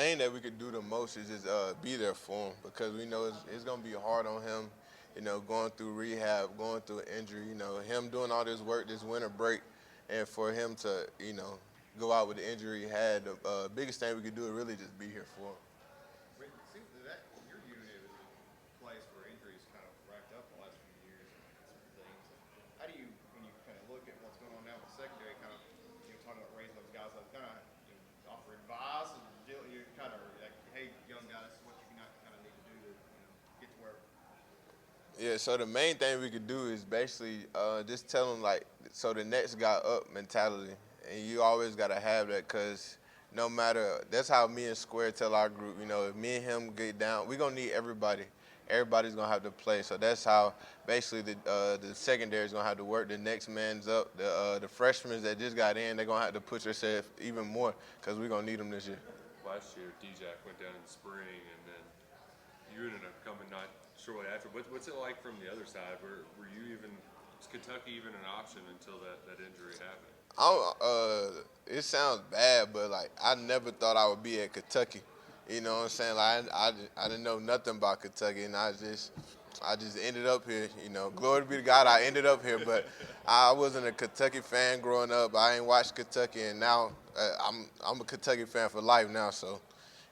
thing that we could do the most is just be there for him because we know it's gonna be hard on him. You know, going through rehab, going through injury. You know, him doing all this work this winter break, and for him to go out with the injury he had. The biggest thing we could do is really just be here for him. It seems that your unit is a place where injuries kind of racked up the last few years and some things. How do you, when you kind of look at what's going on now with the secondary, kind of talking about raising those guys up, kind of offer advice and you kind of like, hey, young guy, this is what you not kind of need to do to get to where. Yeah, so the main thing we could do is basically just tell them like, so the next guy up mentality, and you always gotta have that because no matter that's how me and Square tell our group. You know, if me and him get down, we gonna need everybody. Everybody's gonna have to play. So that's how basically the secondary is gonna have to work. The next man's up. The freshmen that just got in, they're gonna have to push themselves even more because we're gonna need them this year. Last year, D-Jack went down in the spring, and then you ended up coming not shortly after. What's it like from the other side? Were you even, was Kentucky even an option until that injury happened? It sounds bad, but like I never thought I would be at Kentucky. You know what I'm saying? Like I didn't know nothing about Kentucky, and I just ended up here. You know, glory be to God, I ended up here. But I wasn't a Kentucky fan growing up. I ain't watched Kentucky, and now I'm a Kentucky fan for life now. So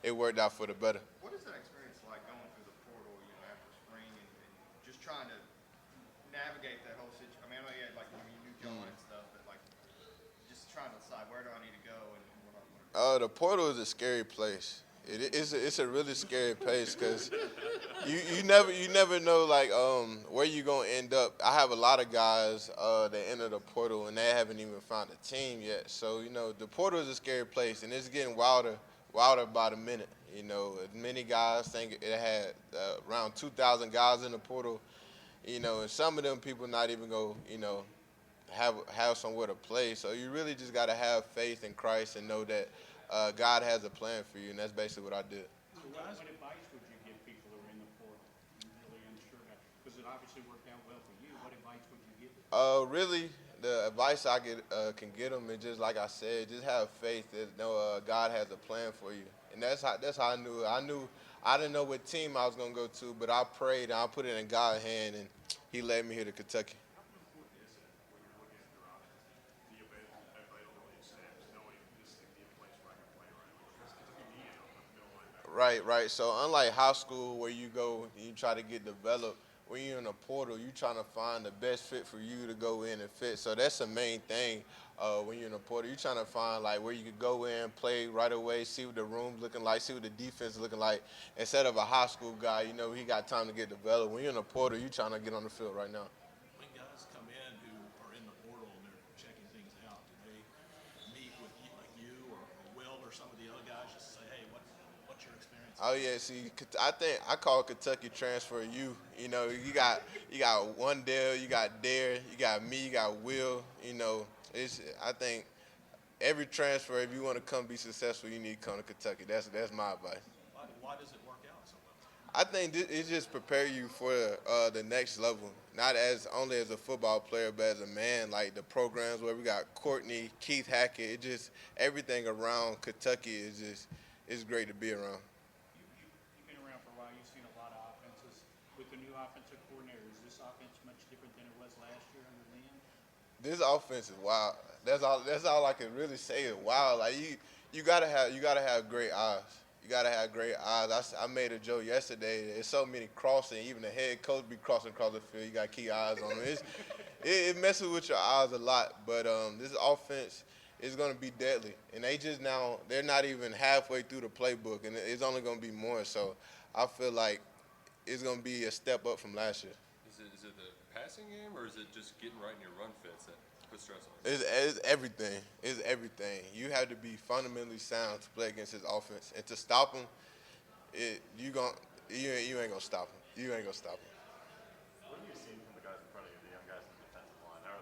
it worked out for the better. What is that experience like going through the portal, after spring and just trying to navigate that whole situation? I mean, I know you had like you knew John and stuff, but like just trying to decide where do I need to go and what I'm going to do. The portal is a scary place. It's a really scary place because you never know like where you gonna end up. I have a lot of guys that enter the portal and they haven't even found a team yet. So the portal is a scary place and it's getting wilder by the minute. Many guys think it had around 2,000 guys in the portal. And some of them people not even go have somewhere to play. So you really just gotta have faith in Christ and know that God has a plan for you, and that's basically what I did. So what advice would you give people who are in the portal and really unsure about? Because it obviously worked out well for you. What advice would you give them? Really, the advice I can get them is just like I said, just have faith that God has a plan for you, and that's how I knew. I didn't know what team I was gonna go to, but I prayed and I put it in God's hand, and He led me here to Kentucky. How important is it when you're looking at your options, the availability of snaps, knowing this is going to be a place where I can play right away? Because you need it on the middle linebacker. Right, right. So unlike high school where you go and you try to get developed, when you're in a portal, you're trying to find the best fit for you to go in and fit. So that's the main thing when you're in a portal. You're trying to find like where you could go in, play right away, see what the room's looking like, see what the defense is looking like. Instead of a high school guy, he got time to get developed. When you're in a portal, you're trying to get on the field right now. When guys come in who are in the portal and they're checking things out, do they meet with you, like you or Will or some of the other guys just to say, hey, what's your experience? Oh yeah, see, I think I call Kentucky transfer you. You got one Dale, you got Dare, you got me, you got Will. I think every transfer, if you want to come be successful, you need to come to Kentucky. That's my advice. Why does it work out so well? I think it just prepare you for the next level, not as only as a football player, but as a man. Like the programs where we got Courtney, Keith Hackett, it just everything around Kentucky is great to be around. You've been around for a while. You've seen a lot of offenses. With the new offensive coordinator, is this offense much different than it was last year under Lynn? This offense is wild. That's all I can really say is wild. Like you gotta have great eyes. You gotta have great eyes. I made a joke yesterday. There's so many crossing. Even the head coach be crossing across the field. You gotta keep eyes on them. It messes with your eyes a lot. But this offense is gonna be deadly. And they're not even halfway through the playbook, and it's only gonna be more. So I feel like it's gonna be a step up from last year. Is it the passing game, or is it just getting right in your run fits that puts stress on? It's everything. It's everything. You have to be fundamentally sound to play against his offense, and to stop him, you ain't gonna stop him. You ain't gonna stop him. What have you seen from the guys in front of you, the young guys in the defensive line? How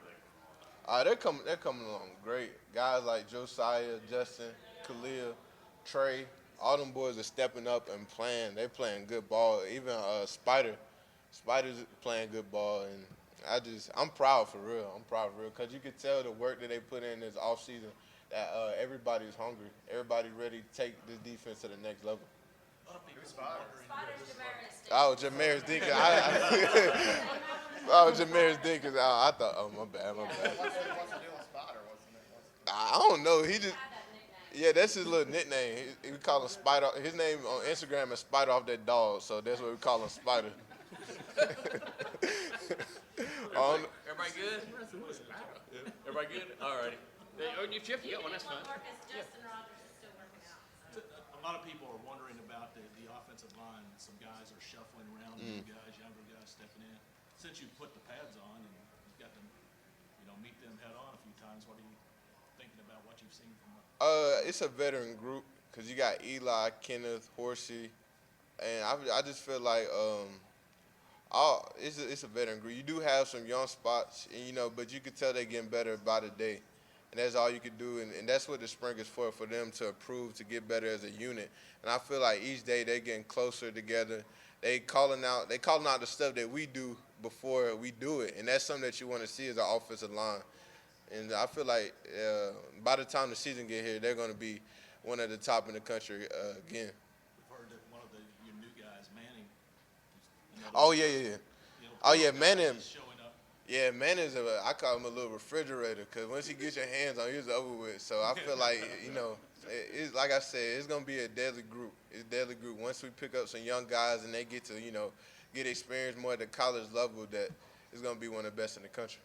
are they coming along? They're coming along great. Guys like Josiah, Justin, Khalil, Trey, all them boys are stepping up and playing. They're playing good ball. Even Spider's playing good ball, and I'm proud for real. I'm proud for real because you could tell the work that they put in this offseason. that everybody's hungry. Everybody ready to take this defense to the next level. A lot of people Who's are Spiders? wondering. Oh, Jamaris Dinkins. Oh, Jamaris Dinkins. Oh, I thought. Oh, my bad. What's the deal with Spider? What's the name? I don't know. He just. Yeah, that's his little nickname. We call him Spider. His name on Instagram is Spider off that dog, so that's what we call him, Spider. Everybody good? Everybody good? All righty. Oh, you Chip, you got one, that's fine. Marcus, Justin Rogers is still working out. So. A lot of people are wondering about the offensive line. Some guys are shuffling around, new guys, younger guys stepping in. Since you put the pads on and you got to, meet them head on a few times, what are you thinking about what you've seen from them? It's a veteran group because you got Eli, Kenneth, Horsey, and I just feel like it's a veteran group. You do have some young spots, and, but you could tell they're getting better by the day. And that's all you could do, and that's what the spring is for them to improve, to get better as a unit. And I feel like each day they're getting closer together. They calling out the stuff that we do before we do it, and that's something that you want to see as an offensive line. And I feel like by the time the season get here, they're going to be one of the top in the country again. We've heard that one of your new guys, Manning. Oh yeah. Oh yeah, Manning. He's showing up. Yeah, Manning's I call him a little refrigerator because once he gets your hands on, he's over with. So I feel like it's like I said, it's gonna be a deadly group. It's a deadly group. Once we pick up some young guys and they get to get experience more at the college level, that it's gonna be one of the best in the country.